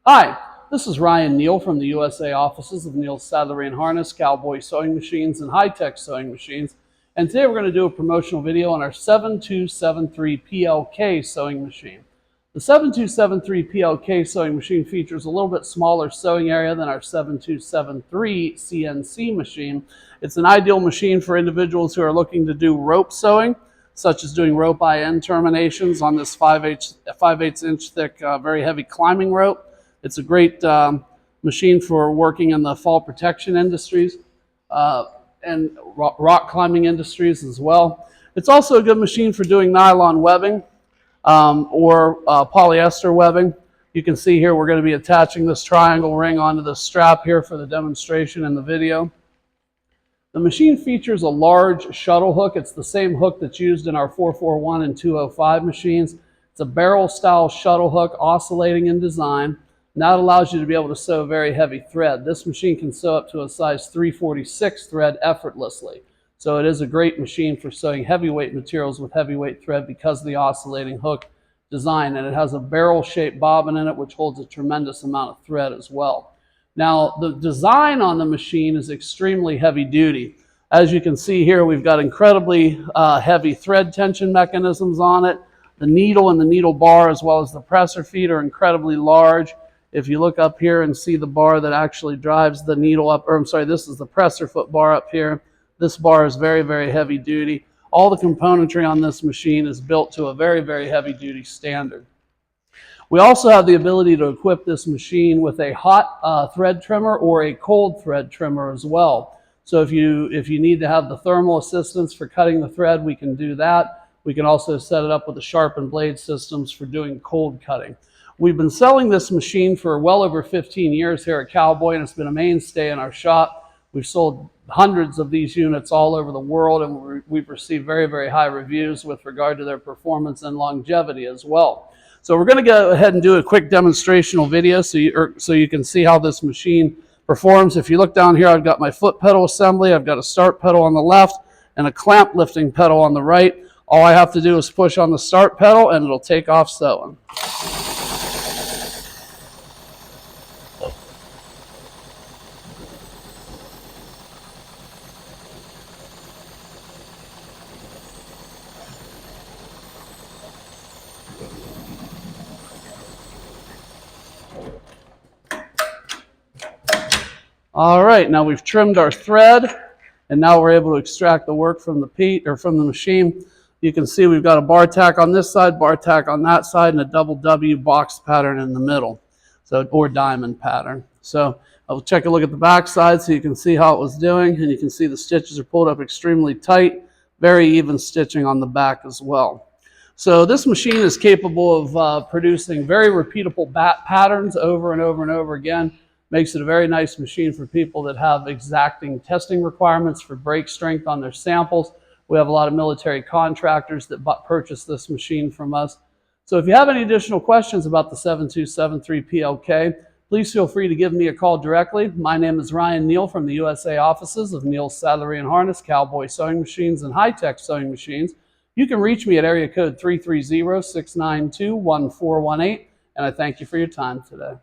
Hi, this is Ryan Neal from the USA offices of Neal's Saddlery and Harness, Cowboy Sewing Machines, and HighTex Sewing Machines. And today we're going to do a promotional video on our 7273 PLK sewing machine. The 7273 PLK sewing machine features a little bit smaller sewing area than our 7273 CNC machine. It's an ideal machine for individuals who are looking to do rope sewing, such as doing rope end terminations on this 5/8 inch thick, very heavy climbing rope. It's a great machine for working in the fall protection industries and rock climbing industries as well. It's also a good machine for doing nylon webbing or polyester webbing. You can see here we're going to be attaching this triangle ring onto the strap here for the demonstration in the video. The machine features a large shuttle hook. It's the same hook that's used in our 441 and 205 machines. It's a barrel style shuttle hook, oscillating in design. Now it allows you to be able to sew very heavy thread. This machine can sew up to a size 346 thread effortlessly. So it is a great machine for sewing heavyweight materials with heavyweight thread because of the oscillating hook design. And it has a barrel-shaped bobbin in it, which holds a tremendous amount of thread as well. Now, the design on the machine is extremely heavy duty. As you can see here, we've got incredibly heavy thread tension mechanisms on it. The needle and the needle bar, as well as the presser feet, are incredibly large. If you look up here and see the bar that actually drives the needle up, or I'm sorry, this is the presser foot bar up here. This bar is very, very heavy duty. All the componentry on this machine is built to a very, very heavy duty standard. We also have the ability to equip this machine with a hot thread trimmer or a cold thread trimmer as well. So if you need to have the thermal assistance for cutting the thread, we can do that. We can also set it up with the sharpened blade systems for doing cold cutting. We've been selling this machine for well over 15 years here at Cowboy, and it's been a mainstay in our shop. We've sold hundreds of these units all over the world, and we've received very, very high reviews with regard to their performance and longevity as well. So we're going to go ahead and do a quick demonstrational video so you can see how this machine performs. If you look down here, I've got my foot pedal assembly. I've got a start pedal on the left and a clamp lifting pedal on the right. All I have to do is push on the start pedal and it'll take off sewing. All right, now we've trimmed our thread, and now we're able to extract the work from the machine. You can see we've got a bar tack on this side, bar tack on that side, and a double W box pattern in the middle, or diamond pattern. So I'll take a look at the back side so you can see how it was doing, and you can see the stitches are pulled up extremely tight, very even stitching on the back as well. So this machine is capable of producing very repeatable patterns over and over and over again. Makes it a very nice machine for people that have exacting testing requirements for break strength on their samples. We have a lot of military contractors that purchase this machine from us. So if you have any additional questions about the 7273 PLK, please feel free to give me a call directly. My name is Ryan Neal from the USA offices of Neal's Saddlery and Harness, Cowboy Sewing Machines, and HighTex Sewing Machines. You can reach me at area code 330-692-1418, and I thank you for your time today.